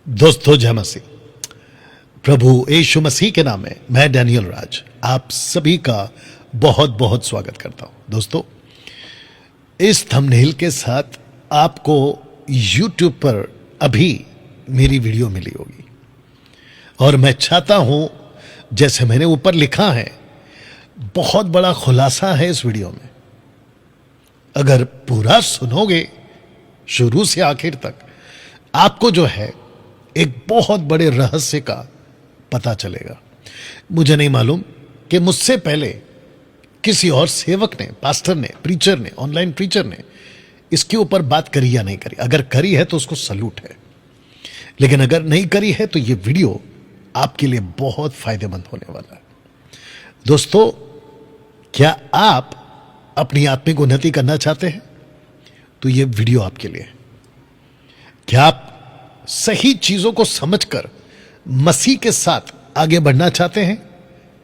दोस्तों जय मसीह। प्रभु यीशु मसीह के नाम में मैं डैनियल राज आप सभी का बहुत बहुत स्वागत करता हूं। दोस्तों, इस थंबनेल के साथ आपको YouTube पर अभी मेरी वीडियो मिली होगी और मैं चाहता हूं, जैसे मैंने ऊपर लिखा है, बहुत बड़ा खुलासा है इस वीडियो में। अगर पूरा सुनोगे शुरू से आखिर तक, आपको जो है एक बहुत बड़े रहस्य का पता चलेगा। मुझे नहीं मालूम कि मुझसे पहले किसी और सेवक ने, पास्टर ने, प्रीचर ने, ऑनलाइन प्रीचर ने इसके ऊपर बात करी या नहीं करी। अगर करी है तो उसको सल्यूट है, लेकिन अगर नहीं करी है तो यह वीडियो आपके लिए बहुत फायदेमंद होने वाला है। दोस्तों, क्या आप अपनी आत्मिक उन्नति करना चाहते हैं तो यह वीडियो आपके लिए है। क्या आप सही चीजों को समझकर मसीह के साथ आगे बढ़ना चाहते हैं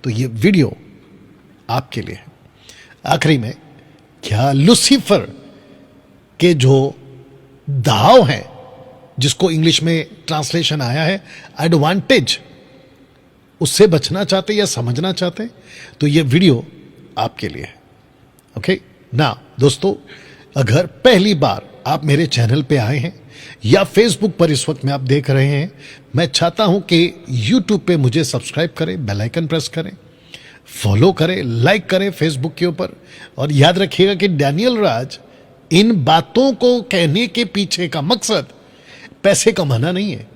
तो यह वीडियो आपके लिए है। आखिरी में, क्या लूसीफर के जो दाव हैं, जिसको इंग्लिश में ट्रांसलेशन आया है एडवांटेज, उससे बचना चाहते या समझना चाहते तो यह वीडियो आपके लिए है। ओके ना दोस्तों, अगर पहली बार आप मेरे चैनल पे आए हैं या फेसबुक पर इस वक्त में आप देख रहे हैं, मैं चाहता हूं कि यूट्यूब पे मुझे सब्सक्राइब करें, बेल आइकन प्रेस करें, फॉलो करें, लाइक करें फेसबुक के ऊपर। और याद रखिएगा कि डैनियल राज इन बातों को कहने के पीछे का मकसद पैसे कमाना नहीं है।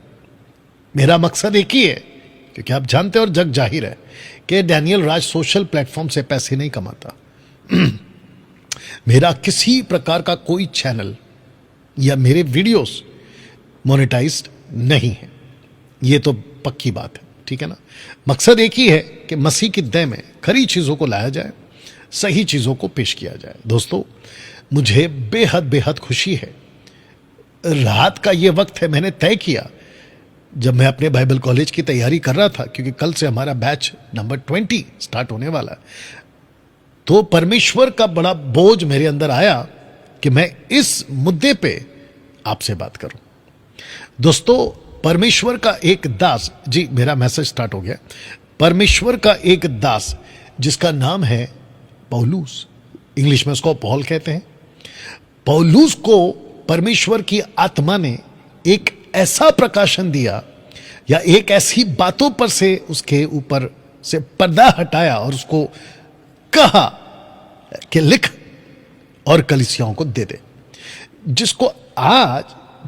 मेरा मकसद एक ही है, क्योंकि आप जानते हैं और जग जाहिर है कि डैनियल राज सोशल प्लेटफॉर्म से पैसे नहीं कमाता। मेरा किसी प्रकार का कोई चैनल या मेरे वीडियोस मोनेटाइज्ड नहीं है, ये तो पक्की बात है, ठीक है ना। मकसद एक ही है कि मसीह की दया में खरी चीजों को लाया जाए, सही चीजों को पेश किया जाए। दोस्तों, मुझे बेहद बेहद खुशी है। रात का ये वक्त है, मैंने तय किया जब मैं अपने बाइबल कॉलेज की तैयारी कर रहा था, क्योंकि कल से हमारा बैच नंबर 20 स्टार्ट होने वाला है, तो परमेश्वर का बड़ा बोझ मेरे अंदर आया कि मैं इस मुद्दे पे आपसे बात करूं। दोस्तों, परमेश्वर का एक दास, जी मेरा मैसेज स्टार्ट हो गया। परमेश्वर का एक दास जिसका नाम है पौलुस, इंग्लिश में उसको पॉल कहते हैं। पौलुस को परमेश्वर की आत्मा ने एक ऐसा प्रकाशन दिया या एक ऐसी बातों पर से उसके ऊपर से पर्दा हटाया और उसको कहा कि लिख और कलीसियाओं को दे दे, जिसको आज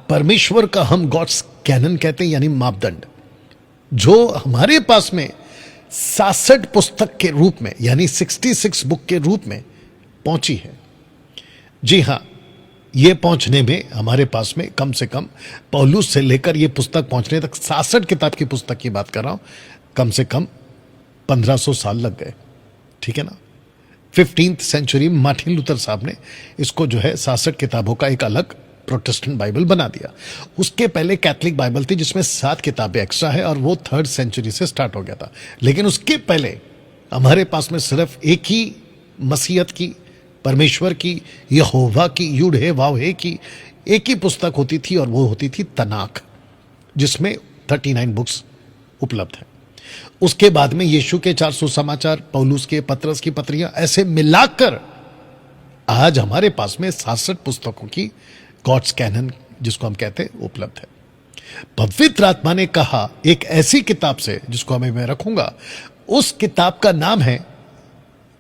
परमेश्वर का हम गॉड्स कैनन कहते हैं, यानी मापदंड, जो हमारे पास में 66 पुस्तक के रूप में, यानी 66 बुक के रूप में पहुंची है। जी हां, यह पहुंचने में हमारे पास में कम से कम पौलुस से लेकर यह पुस्तक पहुंचने तक 66 किताब की पुस्तक की बात कर रहा हूं, कम से कम 1500 साल लग गए, ठीक है ना। 15th सेंचुरी मार्टिन लूथर साहब ने इसको जो है 66 किताबों का एक अलग प्रोटेस्टेंट बाइबल बना दिया। उसके पहले कैथलिक बाइबल थी जिसमें 7 किताबें एक्स्ट्रा है और वो 3rd सेंचुरी से स्टार्ट हो गया था। लेकिन उसके पहले हमारे पास में सिर्फ एक ही मसीहत की, परमेश्वर की, यहोवा की, यूड है वाव है की एक ही पुस्तक होती थी और वो होती थी तनाख, जिसमें 39 बुक्स उपलब्ध है। उसके बाद में यीशु के 4 सुसमाचार, पौलुस के, पतरस की पत्रियां, ऐसे मिलाकर आज हमारे पास में 66 पुस्तकों की गॉड्स कैनन, जिसको हम कहते हैं, उपलब्ध है। पवित्र आत्मा ने कहा एक ऐसी किताब से जिसको हमें मैं रखूंगा, उस किताब का नाम है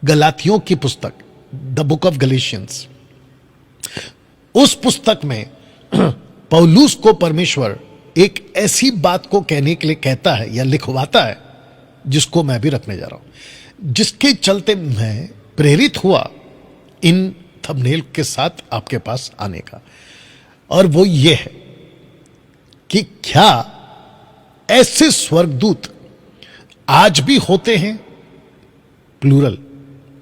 गलातियों की पुस्तक, द बुक ऑफ गलेशियंस। उस पुस्तक में पौलुस को परमेश्वर एक ऐसी बात को कहने के लिए कहता है या लिखवाता है, जिसको मैं भी रखने जा रहा हूं, जिसके चलते मैं प्रेरित हुआ इन थंबनेल के साथ आपके पास आने का। और वो ये है कि क्या ऐसे स्वर्गदूत आज भी होते हैं, प्लूरल,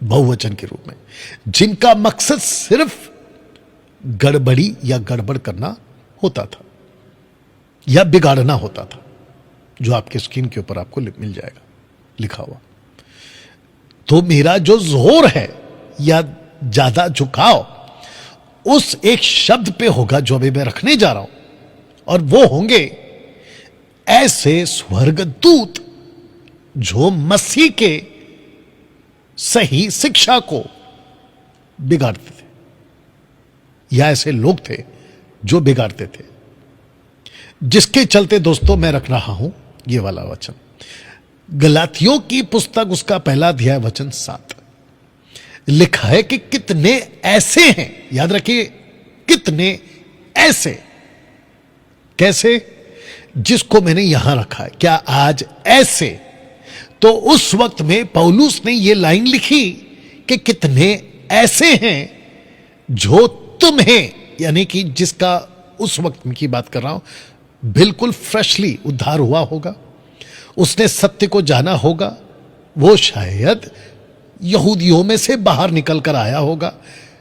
बहुवचन के रूप में, जिनका मकसद सिर्फ गड़बड़ी या गड़बड़ करना होता था या बिगाड़ना होता था, जो आपके स्क्रीन के ऊपर आपको मिल जाएगा लिखा हुआ। तो मेरा जो जोर है या ज्यादा झुकाव उस एक शब्द पे होगा जो अभी मैं रखने जा रहा हूं, और वो होंगे ऐसे स्वर्गदूत जो मसीह के सही शिक्षा को बिगाड़ते थे, या ऐसे लोग थे जो बिगाड़ते थे, जिसके चलते दोस्तों मैं रख रहा हूं ये वाला वचन, गलातियों की पुस्तक उसका पहला अध्याय वचन 7 लिखा है कि कितने ऐसे हैं, याद रखिए, कितने ऐसे, कैसे, जिसको मैंने यहां रखा है, क्या आज ऐसे। तो उस वक्त में पौलुस ने यह लाइन लिखी कि कितने ऐसे हैं जो तुम्हें, यानी कि जिसका उस वक्त की बात कर रहा हूं, बिल्कुल फ्रेशली उद्धार हुआ होगा, उसने सत्य को जाना होगा, वो शायद यहूदियों में से बाहर निकल कर आया होगा,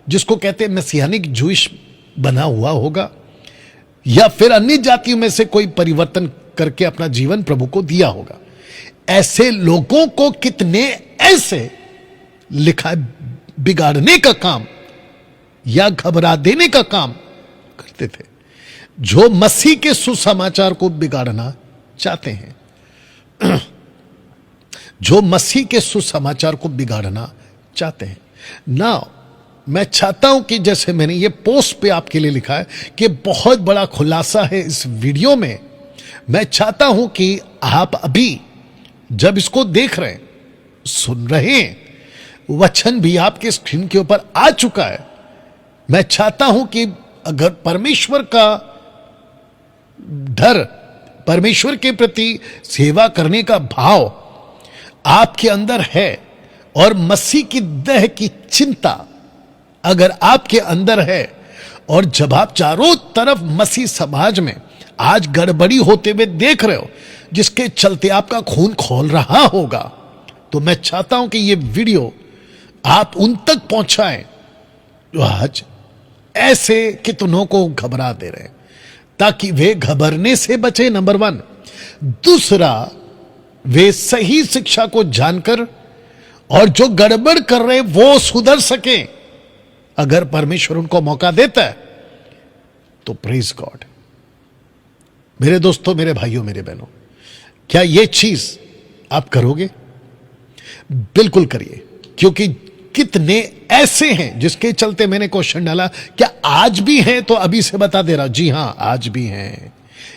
जिसको कहते हैं मैसियानिक जूइश बना हुआ होगा, या फिर अन्य जातियों में से कोई परिवर्तन करके अपना जीवन प्रभु को दिया होगा। ऐसे लोगों को कितने ऐसे लिखा है बिगाड़ने का काम या घबरा देने का काम करते थे, जो मसीह के सुसमाचार को बिगाड़ना चाहते हैं, जो मसीह के सुसमाचार को बिगाड़ना चाहते हैं ना। मैं चाहता हूं कि जैसे मैंने ये पोस्ट पे आपके लिए लिखा है कि बहुत बड़ा खुलासा है इस वीडियो में, मैं चाहता हूं कि आप अभी जब इसको देख रहे हैं, सुन रहे हैं, वचन भी आपके स्क्रीन के ऊपर आ चुका है, मैं चाहता हूं कि अगर परमेश्वर का डर, परमेश्वर के प्रति सेवा करने का भाव आपके अंदर है और मसीह की देह की चिंता अगर आपके अंदर है, और जब आप चारों तरफ मसीह समाज में आज गड़बड़ी होते हुए देख रहे हो, जिसके चलते आपका खून खौल रहा होगा, तो मैं चाहता हूं कि ये वीडियो आप उन तक पहुंचाएं जो आज ऐसे कितनों को घबरा दे रहे हैं, ताकि वे घबरने से बचे, नंबर 1। दूसरा, वे सही शिक्षा को जानकर और जो गड़बड़ कर रहे वो सुधर सके। अगर परमेश्वर उनको मौका देता है तो प्रेज गॉड। मेरे दोस्तों, मेरे भाइयों, मेरे बहनों, क्या ये चीज आप करोगे? बिल्कुल करिए, क्योंकि कितने ऐसे हैं जिसके चलते मैंने क्वेश्चन डाला, क्या आज भी हैं? तो अभी से बता दे रहा हूं, जी हां, आज भी हैं।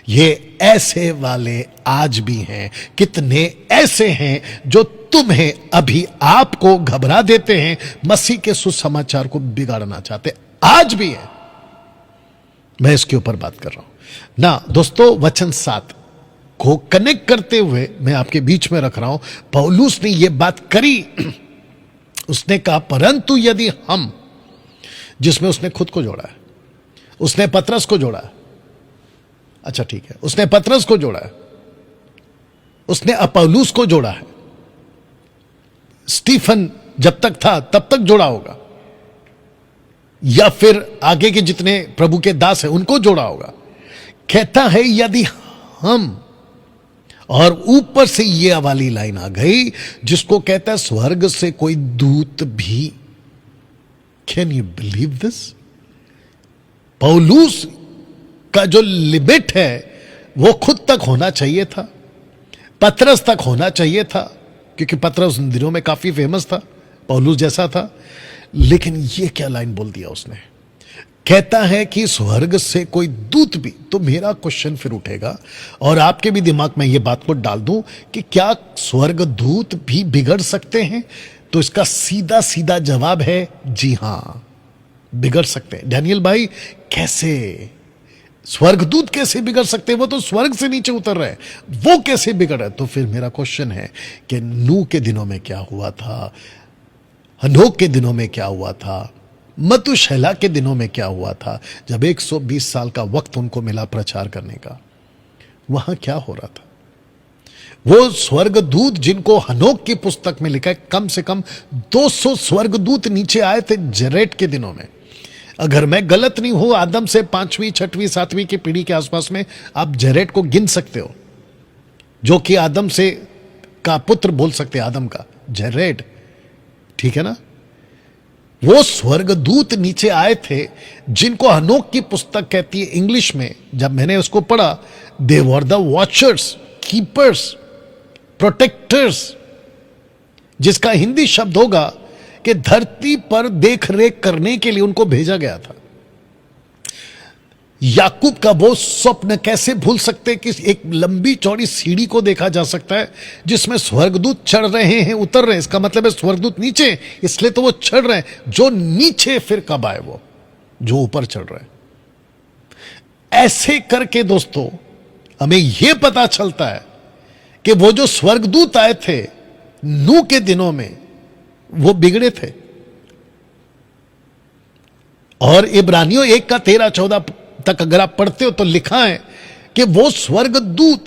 ये ऐसे वाले आज भी हैं। कितने ऐसे हैं जो तुम्हें, अभी आपको घबरा देते हैं, मसीह के सुसमाचार को बिगाड़ना चाहते, आज भी है। मैं इसके ऊपर बात कर रहा हूं ना। दोस्तों, वचन 7 को कनेक्ट करते हुए मैं आपके बीच में रख रहा हूं। पौलुस ने यह बात करी, उसने कहा, परंतु यदि हम, जिसमें उसने खुद को जोड़ा है, उसने पतरस को जोड़ा है, अच्छा ठीक है, उसने पतरस को जोड़ा है, उसने अपोलोस को जोड़ा है, स्टीफन जब तक था तब तक जोड़ा होगा, या फिर आगे के जितने प्रभु के दास हैं उनको जोड़ा होगा। कहता है यदि हम, और ऊपर से यह वाली लाइन आ गई जिसको कहता है स्वर्ग से कोई दूत भी। Can you believe this? पौलुस का जो लिमिट है वो खुद तक होना चाहिए था, पतरस तक होना चाहिए था, क्योंकि पतरस उन दिनों में काफी फेमस था, पौलुस जैसा था। लेकिन ये क्या लाइन बोल दिया उसने, कहता है कि स्वर्ग से कोई दूत भी। तो मेरा क्वेश्चन फिर उठेगा, और आपके भी दिमाग में ये बात को डाल दूं कि क्या स्वर्ग दूत भी बिगड़ सकते हैं? तो इसका सीधा सीधा जवाब है जी हां, बिगड़ सकते हैं। डैनियल भाई, कैसे स्वर्गदूत कैसे बिगड़ सकते हैं? वो तो स्वर्ग से नीचे उतर रहे हैं, वो कैसे बिगड़ रहे? तो फिर मेरा क्वेश्चन है कि नूह के दिनों में क्या हुआ था, हनोक के दिनों में क्या हुआ था, मतुशैला के दिनों में क्या हुआ था, जब 120 साल का वक्त उनको मिला प्रचार करने का, वहां क्या हो रहा था? वो स्वर्गदूत जिनको हनोक की पुस्तक में लिखा है, कम से कम 200 स्वर्गदूत नीचे आए थे जरेट के दिनों में। अगर मैं गलत नहीं हूं, आदम से 5वीं, 6वीं, 7वीं की पीढ़ी के आसपास में आप जरेट को गिन सकते हो, जो कि आदम से का पुत्र बोल सकते हैं, आदम का जरेट, ठीक है ना। वो स्वर्गदूत नीचे आए थे जिनको हनोक की पुस्तक कहती है इंग्लिश में, जब मैंने उसको पढ़ा, they were the watchers, keepers, protectors, जिसका हिंदी शब्द होगा कि धरती पर देख रेख करने के लिए उनको भेजा गया था। याकूब का वो स्वप्न कैसे भूल सकते कि एक लंबी चौड़ी सीढ़ी को देखा जा सकता है जिसमें स्वर्गदूत चढ़ रहे हैं, उतर रहे हैं, इसका मतलब है स्वर्गदूत नीचे, इसलिए तो वो चढ़ रहे हैं। जो नीचे फिर कब आए, वो जो ऊपर चढ़ रहे हैं। ऐसे करके दोस्तों हमें यह पता चलता है कि वो जो स्वर्गदूत आए थे नूह के दिनों में, वो बिगड़े थे। और इब्रानियों 1:13-14 तक अगर आप पढ़ते हो तो लिखा है कि वो स्वर्गदूत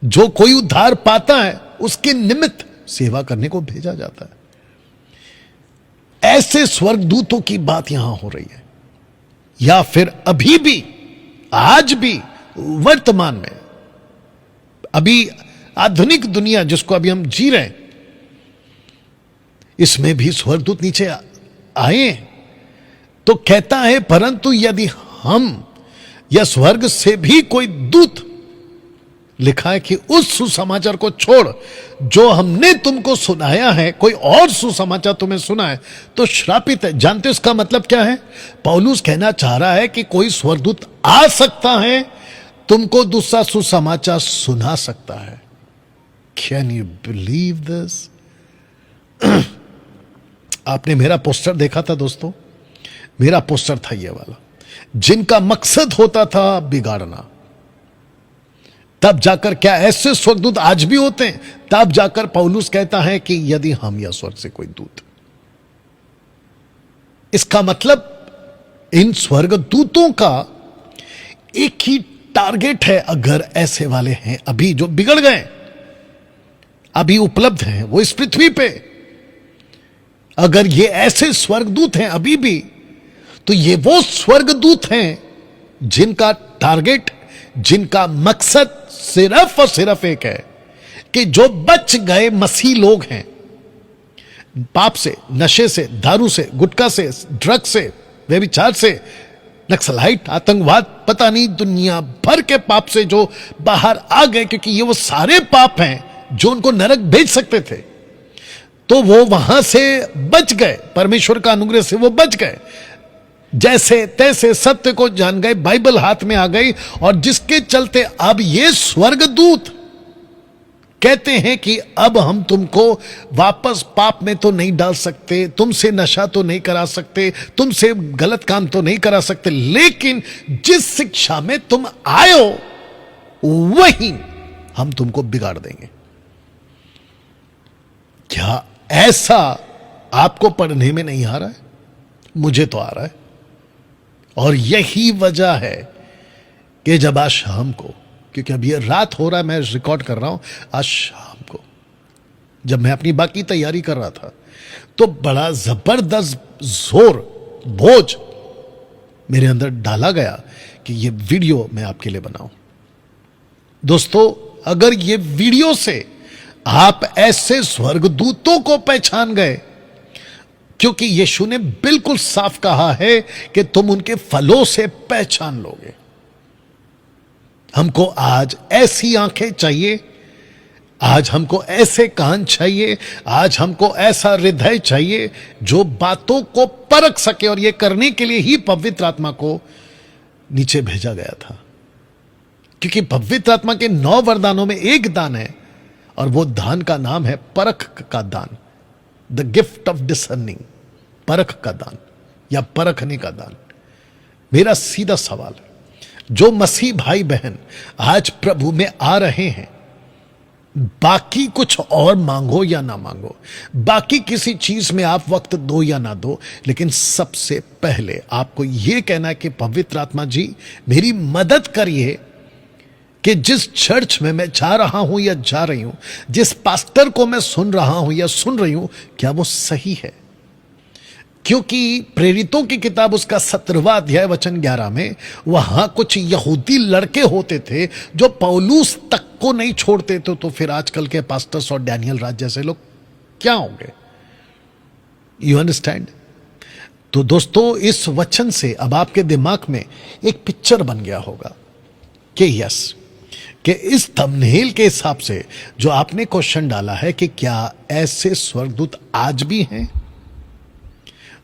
जो कोई उद्धार पाता है उसके निमित्त सेवा करने को भेजा जाता है। ऐसे स्वर्गदूतों की बात यहां हो रही है, या फिर अभी भी, आज भी, वर्तमान में, अभी आधुनिक दुनिया जिसको अभी हम जी रहे हैं, इसमें भी स्वर्गदूत नीचे आए। तो कहता है, परंतु यदि हम या स्वर्ग से भी कोई दूत, लिखा है कि उस सुसमाचार को छोड़ जो हमने तुमको सुनाया है, कोई और सुसमाचार तुम्हें सुना है तो श्रापित है। जानते हो इसका मतलब क्या है? पौलुस कहना चाह रहा है कि कोई स्वर्गदूत आ सकता है, तुमको दूसरा सुसमाचार सुना सकता है। Can you believe this? आपने मेरा पोस्टर देखा था दोस्तों, मेरा पोस्टर था ये वाला, जिनका मकसद होता था बिगाड़ना। तब जाकर, क्या ऐसे स्वर्गदूत आज भी होते हैं? तब जाकर पौलुस कहता है कि यदि हम या स्वर्ग से कोई दूत, इसका मतलब इन स्वर्गदूतों का एक ही टारगेट है। अगर ऐसे वाले हैं अभी जो बिगड़ गए, अभी उपलब्ध हैं वो इस पृथ्वी पे, अगर ये ऐसे स्वर्गदूत हैं अभी भी, तो ये वो स्वर्गदूत हैं जिनका टारगेट, जिनका मकसद सिर्फ और सिर्फ एक है कि जो बच गए मसीह लोग हैं, पाप से, नशे से, दारू से, गुटखा से, ड्रग से, व्यभिचार से, नक्सलाइट, आतंकवाद, पता नहीं दुनिया भर के पाप से जो बाहर आ गए, क्योंकि ये वो सारे पाप हैं जो उनको नरक भेज सकते थे, तो वो वहां से बच गए, परमेश्वर का अनुग्रह से वो बच गए। जैसे तैसे सत्य को जान गए, बाइबल हाथ में आ गई, और जिसके चलते अब ये स्वर्गदूत कहते हैं कि अब हम तुमको वापस पाप में तो नहीं डाल सकते, तुमसे नशा तो नहीं करा सकते, तुमसे गलत काम तो नहीं करा सकते, लेकिन जिस शिक्षा में तुम आए हो वही हम तुमको बिगाड़ देंगे। क्या ऐसा आपको पढ़ने में नहीं आ रहा है? मुझे तो आ रहा है। और यही वजह है कि जब आज शाम को, क्योंकि अब ये रात हो रहा है, मैं रिकॉर्ड कर रहा हूं, आज शाम को जब मैं अपनी बाकी तैयारी कर रहा था तो बड़ा जबरदस्त जोर, बोझ मेरे अंदर डाला गया कि ये वीडियो मैं आपके लिए बनाऊं। दोस्तों, अगर ये वीडियो से आप ऐसे स्वर्गदूतों को पहचान गए, क्योंकि यीशु ने बिल्कुल साफ कहा है कि तुम उनके फलों से पहचान लोगे। हमको आज ऐसी आंखें चाहिए, आज हमको ऐसे कान चाहिए, आज हमको ऐसा हृदय चाहिए जो बातों को परख सके। और यह करने के लिए ही पवित्र आत्मा को नीचे भेजा गया था, क्योंकि पवित्र आत्मा के 9 वरदानों में एक दान है, और वो दान का नाम है परख का दान, द गिफ्ट ऑफ डिसर्निंग, परख का दान या परखने का दान। मेरा सीधा सवाल है, जो मसीह भाई बहन आज प्रभु में आ रहे हैं, बाकी कुछ और मांगो या ना मांगो, बाकी किसी चीज में आप वक्त दो या ना दो, लेकिन सबसे पहले आपको यह कहना है कि पवित्र आत्मा जी मेरी मदद करिए कि जिस चर्च में मैं जा रहा हूं या जा रही हूं, जिस पास्टर को मैं सुन रहा हूं या सुन रही हूं, क्या वो सही है? क्योंकि प्रेरितों की किताब उसका 17वां अध्याय वचन 11 में वहां कुछ यहूदी लड़के होते थे जो पौलुस तक को नहीं छोड़ते थे। तो फिर आजकल के पास्टर्स और डैनियल राज जैसे लोग क्या होंगे? You understand? तो दोस्तों इस वचन से अब आपके दिमाग में एक पिक्चर बन गया होगा कि यस, कि इस थंबनेल के हिसाब से जो आपने क्वेश्चन डाला है कि क्या ऐसे स्वर्गदूत आज भी हैं,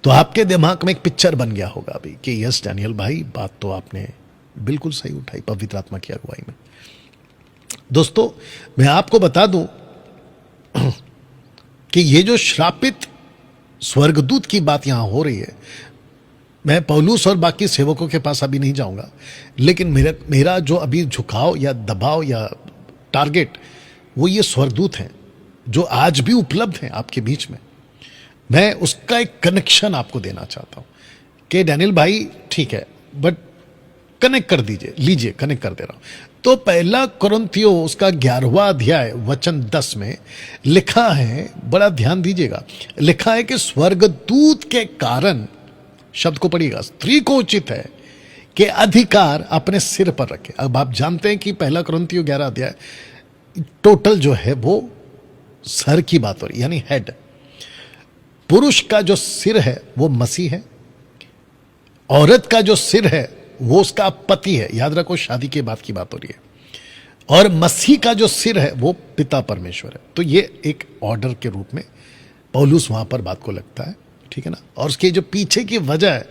तो आपके दिमाग में एक पिक्चर बन गया होगा अभी कि यस डैनियल भाई, बात तो आपने बिल्कुल सही उठाई पवित्र आत्मा की अगुवाई में। दोस्तों मैं आपको बता दूं कि ये जो श्रापित स्वर्गदूत की बात यहां हो रही है, मैं पौलुस और बाकी सेवकों के पास अभी नहीं जाऊंगा, लेकिन मेरा जो अभी झुकाव या दबाव या टारगेट वो ये स्वर्गदूत हैं जो आज भी उपलब्ध हैं आपके बीच में। मैं उसका एक कनेक्शन आपको देना चाहता हूं कि डैनियल भाई ठीक है, बट कनेक्ट कर दीजिए, लीजिए, कनेक्ट कर दे रहा हूं। तो पहला कुरिन्थियों उसका 11वां अध्याय वचन 10 में लिखा है, बड़ा ध्यान दीजिएगा, लिखा है कि स्वर्गदूत के कारण, शब्द को पढ़िएगा, स्त्री को उचित है कि अधिकार अपने सिर पर रखे। अब आप जानते हैं कि पहला कुरिन्थियों 11 अध्याय टोटल जो है वो सर की बात हो रही, यानी हेड। पुरुष का जो सिर है वो मसीह है, औरत का जो सिर है वो उसका पति है, याद रखो शादी के बाद की बात हो रही है, और मसीह का जो सिर है वो पिता परमेश्वर है। तो ये एक ऑर्डर के रूप में पौलुस वहां पर बात को लगता है, ठीक है ना। और उसके जो पीछे की वजह है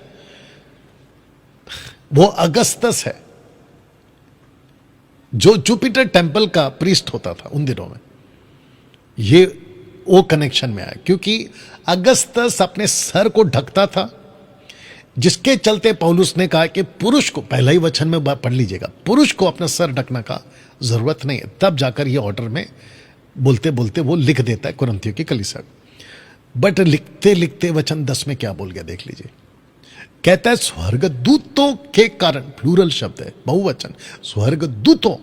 वो अगस्तस है, जो जुपिटर टेंपल का प्रीस्ट होता था उन दिनों में। ये वो कनेक्शन में आया क्योंकि अगस्तस अपने सर को ढकता था, जिसके चलते पौलुस ने कहा कि पुरुष को, पहला ही वचन में पढ़ लीजिएगा, पुरुष को अपना सर ढकने का जरूरत नहीं है। तब जाकर ये ऑर्डर में बोलते बोलते वो लिख देता है कुरिन्थियों की कलीसिया को। बट लिखते लिखते वचन 10 में क्या बोल गया देख लीजिए। कहता है स्वर्गदूतों के कारण, प्लूरल शब्द है, बहुवचन, स्वर्गदूतों।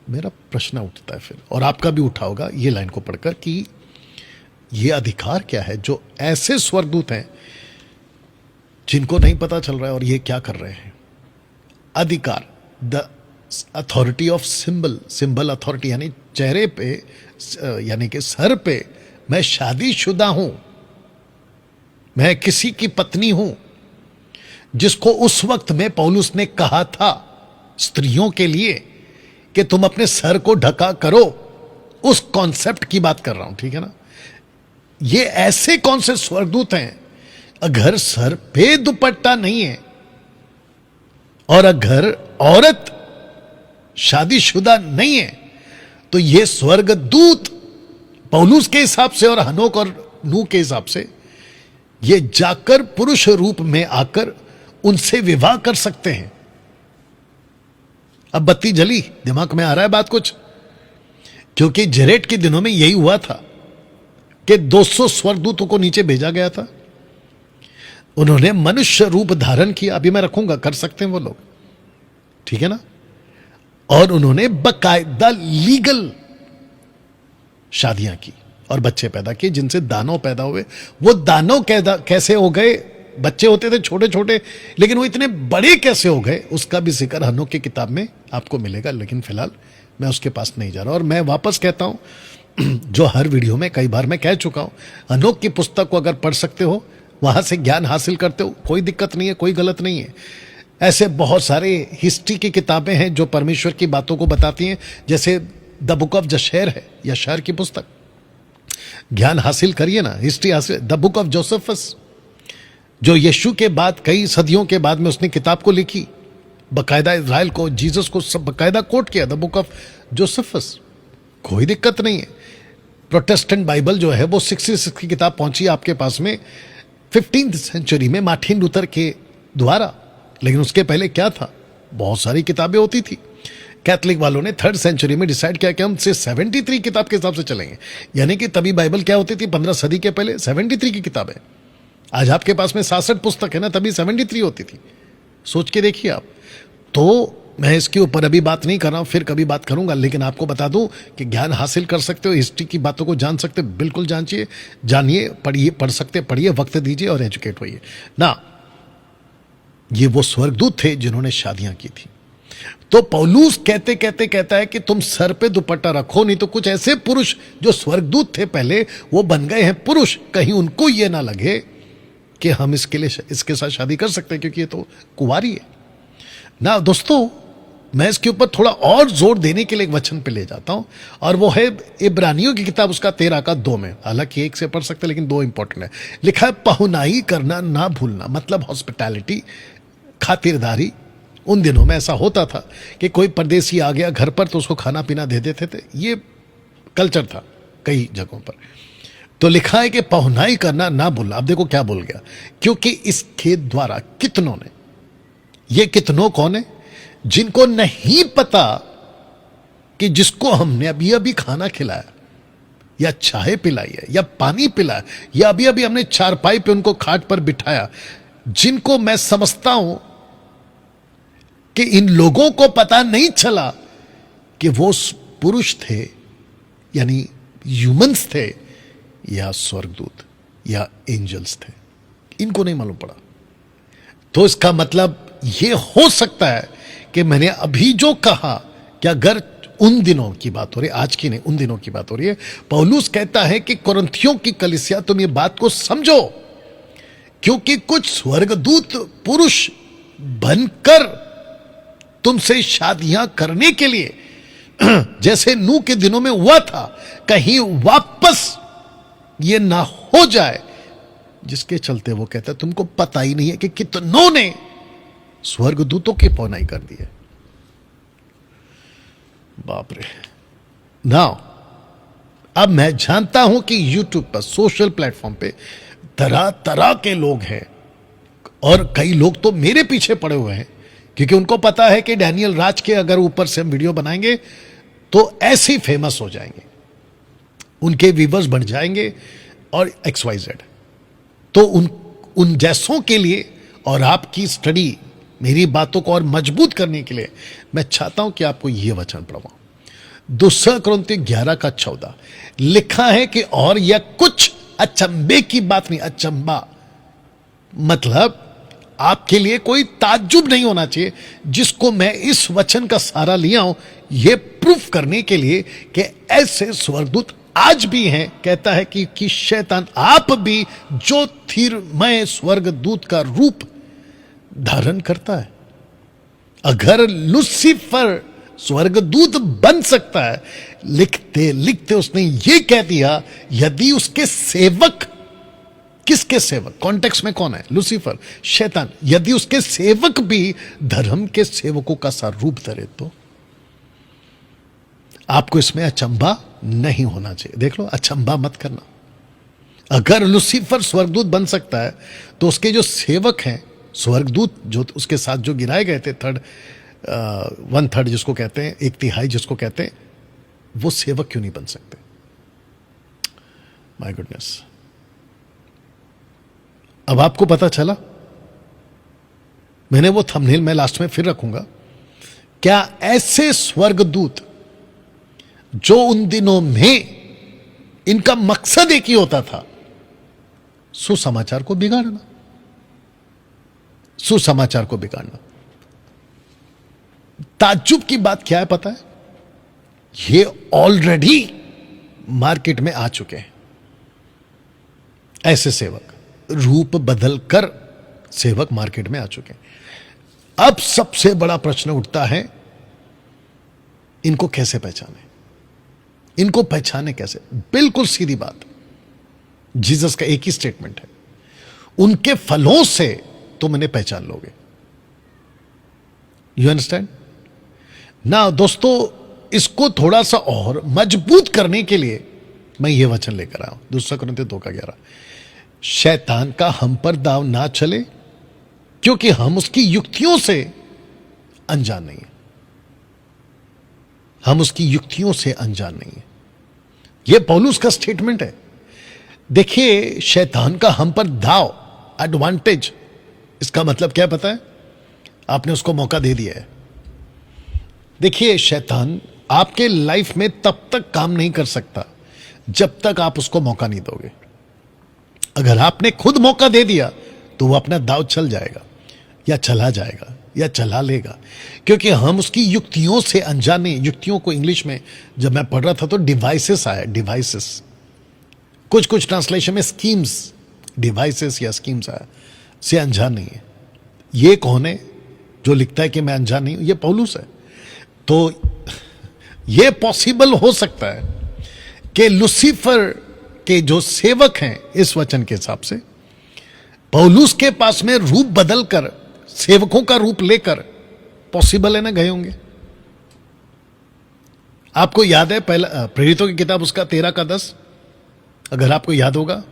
मेरा प्रश्न उठता है फिर, और आपका भी उठा होगा ये लाइन को पढ़कर, कि ये अधिकार क्या है जो ऐसे स्वर्गदूत हैं जिनको नहीं पता चल रहा है और ये क्या कर रहे हैं। अधिकार, the authority of symbol, symbol authority, यानी चेहरे पे, यानी कि सर पे मैं शादीशुदा हूं, मैं किसी की पत्नी हूं, जिसको उस वक्त में पौलुस ने कहा था स्त्रियों के लिए कि तुम अपने सर को ढका करो, उस कॉन्सेप्ट की बात कर रहा हूं, ठीक है ना। ये ऐसे कौन से स्वर्गदूत हैं, अगर सर पे दुपट्टा नहीं है और अगर औरत शादीशुदा नहीं है, तो ये स्वर्गदूत पौलुस के हिसाब से और हनोक और नूह के हिसाब से ये जाकर पुरुष रूप में आकर उनसे विवाह कर सकते हैं। अब बत्ती जली, दिमाग में आ रहा है बात कुछ, क्योंकि जेरेट के दिनों में यही हुआ था कि 200 स्वर्गदूतों को नीचे भेजा गया था, उन्होंने मनुष्य रूप धारण किया, अभी मैं रखूंगा, कर सकते हैं वो लोग, ठीक है ना। और उन्होंने बकायदा लीगल शादियां की और बच्चे पैदा किए, जिनसे दानव पैदा हुए। वो दानव कैसे हो गए, बच्चे होते थे छोटे छोटे, लेकिन वो इतने बड़े कैसे हो गए, उसका भी जिक्र हनोक की किताब में आपको मिलेगा, लेकिन फिलहाल मैं उसके पास नहीं जा रहा। और मैं वापस कहता हूं, जो हर वीडियो में कई बार मैं कह चुका हूं, हनोक की पुस्तक को अगर पढ़ सकते हो, वहां से ज्ञान हासिल करते हो, कोई दिक्कत नहीं है, कोई गलत नहीं है। ऐसे बहुत सारे हिस्ट्री की किताबें हैं जो परमेश्वर की बातों को बताती हैं, जैसे द बुक ऑफ जशेर है, यशायाह की पुस्तक, ज्ञान हासिल करिए ना, हिस्ट्री हासिल। द बुक ऑफ जोसेफस, जो यीशु के बाद कई सदियों के बाद में उसने किताब को लिखी, बकायदा इजराइल को, जीसस को सब बकायदा कोट किया, द बुक ऑफ जोसेफस, कोई दिक्कत नहीं है। प्रोटेस्टेंट बाइबल जो है वो 66 की किताब पहुंची आपके पास में 15th सेंचुरी में मार्टिन लूथर के द्वारा, लेकिन उसके पहले क्या था, बहुत सारी किताबें होती थी। कैथलिक वालों ने 3rd सेंचुरी में डिसाइड किया कि हम सिर्फ 73 किताब के हिसाब से चलेंगे, यानी कि तभी बाइबल क्या होती थी, 15 सदी के पहले 73 की किताबें। आज आपके पास में 66 पुस्तक है ना, तभी 73 होती थी। सोच के देखिए आप। तो मैं इसके ऊपर अभी बात नहीं कर रहा हूं, फिर कभी बात करूंगा, लेकिन आपको बता दूं कि ज्ञान हासिल कर सकते हो, हिस्ट्री की बातों को जान सकते हो, बिल्कुल जानिए, पढ़िए, पढ़ सकते पढ़िए, वक्त दीजिए और एजुकेट होइए ना। ये वो स्वर्गदूत थे जिन्होंने शादियां की थी। तो पौलुस कहते कहते कहता है कि तुम सर पे दुपट्टा रखो, नहीं तो कुछ ऐसे पुरुष जो स्वर्गदूत थे पहले, वो बन गए हैं पुरुष, कहीं उनको ये ना लगे कि हम इसके साथ शादी कर सकते हैं क्योंकि ये तो कुंवारी है ना। दोस्तों, मैं इसके ऊपर थोड़ा और जोर देने के लिए एक वचन पे ले जाता हूं, और वो है इब्रानियों की किताब उसका 13 में, हालांकि एक से पढ़ सकते लेकिन 2 इंपॉर्टेंट है। लिखा है पहुनाई करना ना भूलना, मतलब हॉस्पिटैलिटी, खातिरदारी। उन दिनों में ऐसा होता था कि कोई परदेसी आ गया घर पर तो उसको खाना पीना दे देते थे, ये कल्चर था कई जगहों पर। तो लिखा है कि पहुनाई करना ना भूलना। अब देखो क्या बोल गया, क्योंकि इसके द्वारा कितनों ने, ये कितनों कौन है? जिनको नहीं पता कि जिसको हमने अभी अभी खाना खिलाया या चाय पिलाई है या पानी पिलाया या अभी अभी हमने चारपाई पे उनको खाट पर बिठाया, जिनको मैं समझता हूं कि इन लोगों को पता नहीं चला कि वो पुरुष थे, यानी ह्यूमंस थे, या स्वर्गदूत या एंजल्स थे, इनको नहीं मालूम पड़ा। तो इसका मतलब यह हो सकता है कि मैंने अभी जो कहा कि अगर उन दिनों की बात हो रही है, आज की नहीं, उन दिनों की बात हो रही है। पौलुस कहता है कि कुरिन्थियों की कलीसिया तुम ये बात को समझो, क्योंकि कुछ स्वर्गदूत पुरुष बनकर तुमसे शादियां करने के लिए, जैसे नूह के दिनों में हुआ था, कहीं वापस ये ना हो जाए, जिसके चलते वो कहता है तुमको पता ही नहीं है कि कितनों ने स्वर्गदूतों की पौनाई कर दी है। बाप रे। नाउ अब मैं जानता हूं कि यूट्यूब पर, सोशल प्लेटफॉर्म पे तरह तरह के लोग हैं, और कई लोग तो मेरे पीछे पड़े हुए हैं, क्योंकि उनको पता है कि डैनियल राज के अगर ऊपर से हम वीडियो बनाएंगे तो ऐसे ही फेमस हो जाएंगे, उनके व्यूवर्स बढ़ जाएंगे और XYZ। तो उन जैसों के लिए और आपकी स्टडी, मेरी बातों को और मजबूत करने के लिए मैं चाहता हूं कि आपको यह वचन पढ़वाऊं। 2 कुरिन्थियों 11:14 लिखा है कि और यह कुछ अचंभे की बात नहीं। अचंभा मतलब आपके लिए कोई ताज्जुब नहीं होना चाहिए, जिसको मैं इस वचन का सहारा लिया हूं यह प्रूफ करने के लिए कि ऐसे स्वर्गदूत आज भी हैं। कहता है कि शैतान आप भी ज्योतिर्मय स्वर्गदूत का रूप धारण करता है। अगर लूसीफर स्वर्गदूत बन सकता है, लिखते लिखते उसने ये कह दिया, यदि उसके सेवक, किसके सेवक, कॉन्टेक्स्ट में कौन है? लूसीफर, शैतान। यदि उसके सेवक भी धर्म के सेवकों का सा रूप धरे तो आपको इसमें अचंभा नहीं होना चाहिए। देख लो, अचंभा मत करना। अगर लूसीफर स्वर्गदूत बन सकता है तो उसके जो सेवक हैं, स्वर्गदूत जो उसके साथ जो गिराए गए थे, 1/3 जिसको कहते हैं, 1/3 जिसको कहते हैं, वो सेवक क्यों नहीं बन सकते? My goodness. अब आपको पता चला। मैंने वो थंबनेल मैं लास्ट में फिर रखूंगा। क्या ऐसे स्वर्गदूत जो उन दिनों में इनका मकसद एक ही होता था, सुसमाचार को बिगाड़ना, सुसमाचार को बिगाड़ना। ताज्जुब की बात क्या है पता है? ये ऑलरेडी मार्केट में आ चुके हैं। ऐसे सेवक रूप बदलकर सेवक मार्केट में आ चुके हैं। अब सबसे बड़ा प्रश्न उठता है, इनको कैसे पहचाने? इनको पहचाने कैसे? बिल्कुल सीधी बात, जीसस का एक ही स्टेटमेंट है, उनके फलों से तुम इन्हें पहचान लोगे। यू अंडरस्टैंड ना? दोस्तों, इसको थोड़ा सा और मजबूत करने के लिए मैं ये वचन लेकर आया हूं, 2 कुरिन्थियों 2:11। शैतान का हम पर दाव ना चले, क्योंकि हम उसकी युक्तियों से अनजान नहीं है। हम उसकी युक्तियों से अनजान नहीं है। यह पौलुस का स्टेटमेंट है। देखिए, शैतान का हम पर दाव, एडवांटेज, इसका मतलब क्या पता है? आपने उसको मौका दे दिया है। देखिए, शैतान आपके लाइफ में तब तक काम नहीं कर सकता जब तक आप उसको मौका नहीं दोगे। अगर आपने खुद मौका दे दिया तो वो अपना दाव चल जाएगा, या चला जाएगा, या चला लेगा, क्योंकि हम उसकी युक्तियों से अनजान नहीं। युक्तियों को इंग्लिश में जब मैं पढ़ रहा था तो डिवाइसेस आया, डिवाइसेस। कुछ ट्रांसलेशन में स्कीम्स, डिवाइसेस या स्कीम्स से अनजान नहीं है। ये कौन है जो लिखता है कि मैं अनजान नहीं हूं? ये पौलुस है। तो ये पॉसिबल हो सकता है कि लूसीफर के जो सेवक हैं इस वचन के हिसाब से पौलुस के पास में रूप बदलकर, सेवकों का रूप लेकर, पॉसिबल है ना, गए होंगे। आपको याद है पहला प्रेरितों की किताब उसका 13 का 10, अगर आपको याद होगा,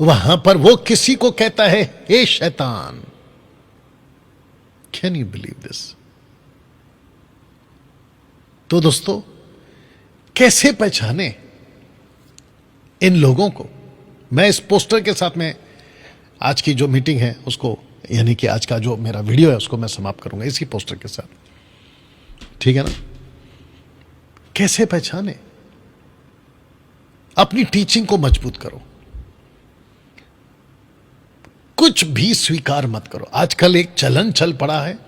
वहां पर वो किसी को कहता है हे शैतान। Can you believe this? तो दोस्तों, कैसे पहचाने इन लोगों को? मैं इस पोस्टर के साथ में आज की जो मीटिंग है उसको, यानी कि आज का जो मेरा वीडियो है उसको मैं समाप्त करूंगा इसी पोस्टर के साथ, ठीक है ना? कैसे पहचाने? अपनी टीचिंग को मजबूत करो, कुछ भी स्वीकार मत करो। आजकल एक चलन चल पड़ा है,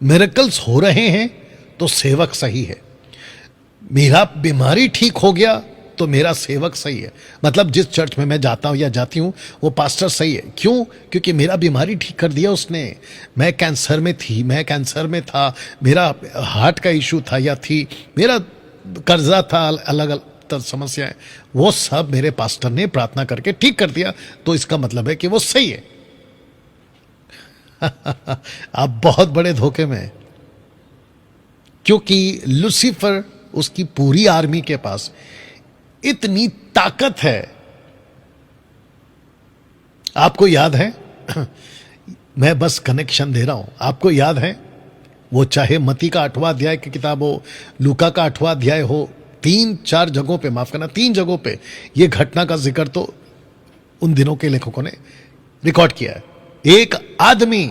मिरेकल्स हो रहे हैं तो सेवक सही है। मेरा बीमारी ठीक हो गया तो मेरा सेवक सही है। मतलब जिस चर्च में मैं जाता हूं या जाती हूं वो पास्टर सही है। क्यों? क्योंकि मेरा बीमारी ठीक कर दिया उसने। मैं कैंसर में थी, मैं कैंसर में था, मेरा हार्ट का इशू था या थी, मेरा कर्जा था, अलग अलग समस्याएं, वो सब मेरे पास्टर ने प्रार्थना करके ठीक कर दिया, तो इसका मतलब है कि वो सही है। आप बहुत बड़े धोखे में हैं, क्योंकि लूसीफर, उसकी पूरी आर्मी के पास इतनी ताकत है। आपको याद है, मैं बस कनेक्शन दे रहा हूं, आपको याद है वो चाहे मती का 8वां अध्याय की किताब हो, लूका का 8वां अध्याय हो, 3-4 जगहों पे, माफ करना 3 जगहों पे ये घटना का जिक्र तो उन दिनों के लेखकों ने रिकॉर्ड किया है। एक आदमी,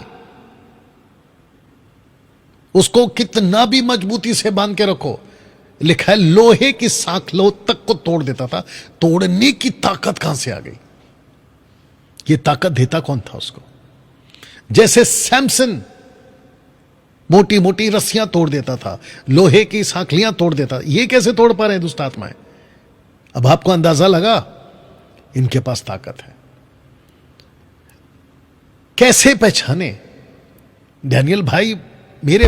उसको कितना भी मजबूती से बांध के रखो, लिखा है लोहे की सांखलों तक को तोड़ देता था। तोड़ने की ताकत कहां से आ गई? ये ताकत देता कौन था उसको? जैसे सैमसन मोटी मोटी रस्सियां तोड़ देता था, लोहे की सांखलियां तोड़ देता, ये कैसे तोड़ पा रहे हैं दुष्ट आत्माएं? अब आपको अंदाजा लगा, इनके पास ताकत है। कैसे पहचाने? डैनियल भाई, मेरे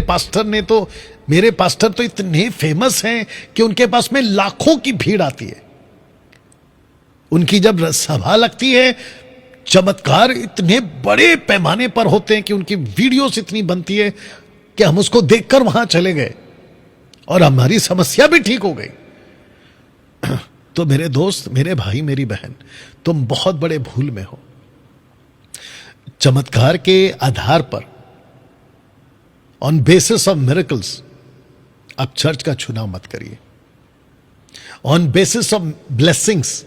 पास्टर तो इतने फेमस हैं कि उनके पास में लाखों की भीड़ आती है। उनकी जब सभा लगती है, चमत्कार इतने बड़े पैमाने पर होते हैं कि उनकी वीडियोस इतनी बनती है कि हम उसको देखकर वहां चले गए और हमारी समस्या भी ठीक हो गई। तो मेरे दोस्त, मेरे भाई, मेरी बहन, तुम बहुत बड़े भूल में हो। चमत्कार के आधार पर, ऑन बेसिस ऑफ मिरेकल्स, आप चर्च का चुनाव मत करिए। ऑन बेसिस ऑफ ब्लेसिंग्स,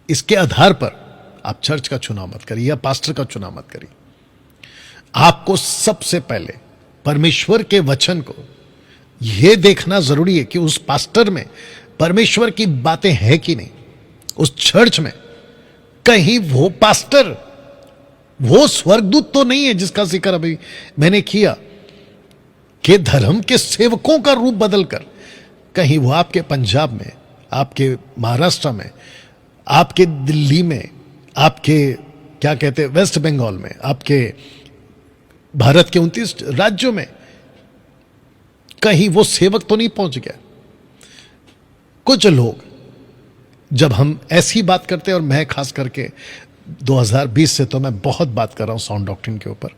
इसके आधार पर आप चर्च का चुनाव मत करिए या पास्टर का चुनाव मत करिए। आपको सबसे पहले परमेश्वर के वचन को यह देखना जरूरी है कि उस पास्टर में परमेश्वर की बातें हैं कि नहीं। उस चर्च में कहीं वो पास्टर, वो स्वर्गदूत तो नहीं है जिसका जिक्र अभी मैंने किया, कि धर्म के सेवकों का रूप बदलकर, कहीं वो आपके पंजाब में, आपके महाराष्ट्र में, आपके दिल्ली में, आपके क्या कहते हैं वेस्ट बंगाल में, आपके भारत के 29 राज्यों में, कहीं वो सेवक तो नहीं पहुंच गया। कुछ लोग, जब हम ऐसी बात करते हैं, और मैं खास करके 2020 से तो मैं बहुत बात कर रहा हूं साउंड डॉक्ट्रिन के ऊपर,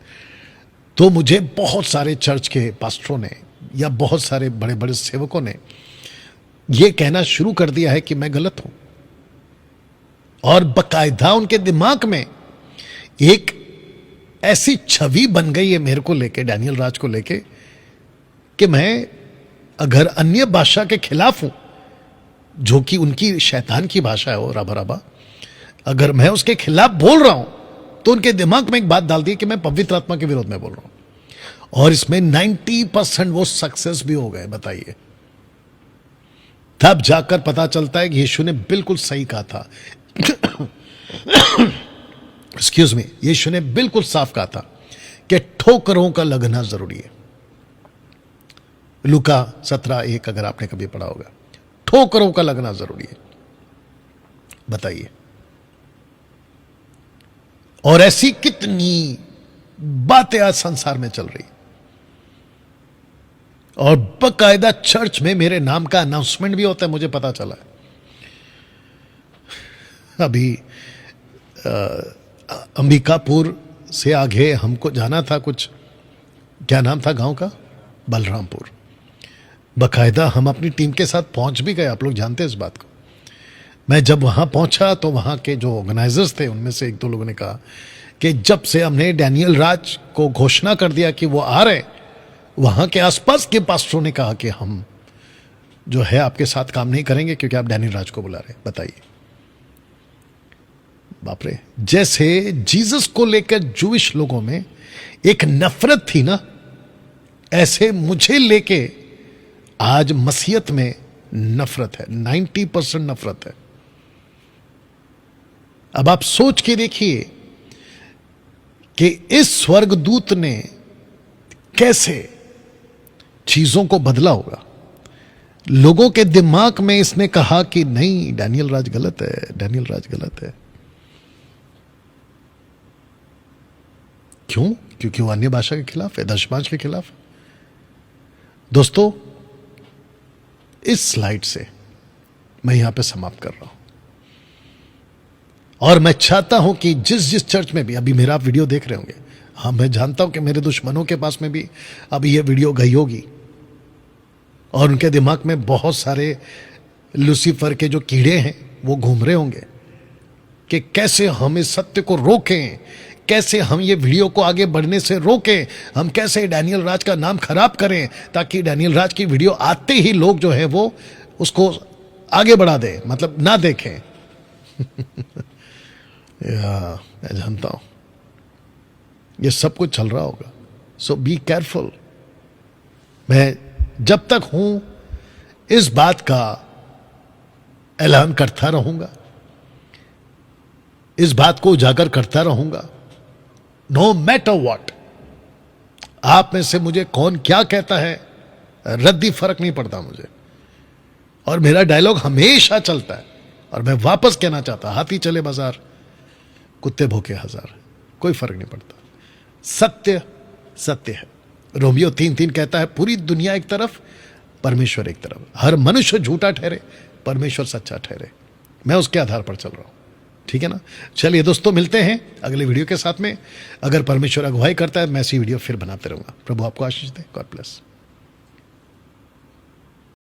तो मुझे बहुत सारे चर्च के पास्टरों ने या बहुत सारे बड़े बड़े सेवकों ने यह कहना शुरू कर दिया है कि मैं गलत हूं, और बकायदा उनके दिमाग में एक ऐसी छवि बन गई है मेरे को लेके, डैनियल राज को लेके, कि मैं अगर अन्य भाषा के खिलाफ हूं, जो कि उनकी शैतान की भाषा है वो रबा रबा, अगर मैं उसके खिलाफ बोल रहा हूं, तो उनके दिमाग में एक बात डाल दी कि मैं पवित्र आत्मा के विरोध में बोल रहा हूं। और इसमें 90% वो सक्सेस भी हो गए। बताइए, तब जाकर पता चलता है कि यीशु ने बिल्कुल सही कहा था। एक्सक्यूज मी, यीशु ने बिल्कुल साफ कहा था कि ठोकरों का लगना जरूरी है। लूका 17:1 अगर आपने कभी पढ़ा होगा, ठोकरों का लगना जरूरी है। बताइए। और ऐसी कितनी बातें आज संसार में चल रही, और बकायदा चर्च में मेरे नाम का अनाउंसमेंट भी होता है, मुझे पता चला है। अभी अंबिकापुर से आगे हमको जाना था, कुछ क्या नाम था गांव का, बलरामपुर। बकायदा हम अपनी टीम के साथ पहुंच भी गए, आप लोग जानते हैं इस बात को। मैं जब वहां पहुंचा तो वहां के जो ऑर्गेनाइजर्स थे उनमें से एक दो लोगों ने कहा कि जब से हमने डैनियल राज को घोषणा कर दिया कि वो आ रहे, वहां के आसपास के पास्टरों ने कहा कि हम जो है आपके साथ काम नहीं करेंगे क्योंकि आप डैनियल राज को बुला रहे। बताइए, बाप रे। जैसे जीसस को लेकर जूइश लोगों में एक नफरत थी ना, ऐसे मुझे लेके आज मसीहत में नफरत है, 90% नफरत है। अब आप सोच के देखिए कि इस स्वर्गदूत ने कैसे चीजों को बदला होगा। लोगों के दिमाग में इसने कहा कि नहीं, डैनियल राज गलत है, डैनियल राज गलत है। क्यों? क्योंकि वो अन्य भाषा के खिलाफ है, दशमांश के खिलाफ है। दोस्तों, इस स्लाइड से मैं यहां पे समाप्त कर रहा हूं, और मैं चाहता हूं कि जिस चर्च में भी अभी मेरा आप वीडियो देख रहे होंगे, हाँ मैं जानता हूं कि मेरे दुश्मनों के पास में भी अभी ये वीडियो गई होगी, और उनके दिमाग में बहुत सारे लूसीफर के जो कीड़े हैं वो घूम रहे होंगे कि कैसे हम इस सत्य को रोकें, कैसे हम ये वीडियो को आगे बढ़ने से रोकें, हम कैसे डैनियल राज का नाम खराब करें ताकि डैनियल राज की वीडियो आते ही लोग जो है वो उसको आगे बढ़ा दे, मतलब ना देखें। मैं जानता हूं ये सब कुछ चल रहा होगा, सो बी केयरफुल। मैं जब तक हूं इस बात का ऐलान करता रहूंगा, इस बात को उजागर करता रहूंगा, नो मैटर व्हाट। आप में से मुझे कौन क्या कहता है, रद्दी फर्क नहीं पड़ता मुझे, और मेरा डायलॉग हमेशा चलता है। और मैं वापस कहना चाहता, हाथी चले बाजार, कुत्ते भूखे हजार, कोई फर्क नहीं पड़ता। सत्य सत्य है। रोमियो 3:3 कहता है, पूरी दुनिया एक तरफ, परमेश्वर एक तरफ। हर मनुष्य झूठा ठहरे, परमेश्वर सच्चा ठहरे। मैं उसके आधार पर चल रहा हूं, ठीक है ना। चलिए दोस्तों, मिलते हैं अगले वीडियो के साथ में। अगर परमेश्वर अगुवाई करता है मैं ऐसी वीडियो फिर बनाते रहूंगा। प्रभु आपको आशीष दे। God bless.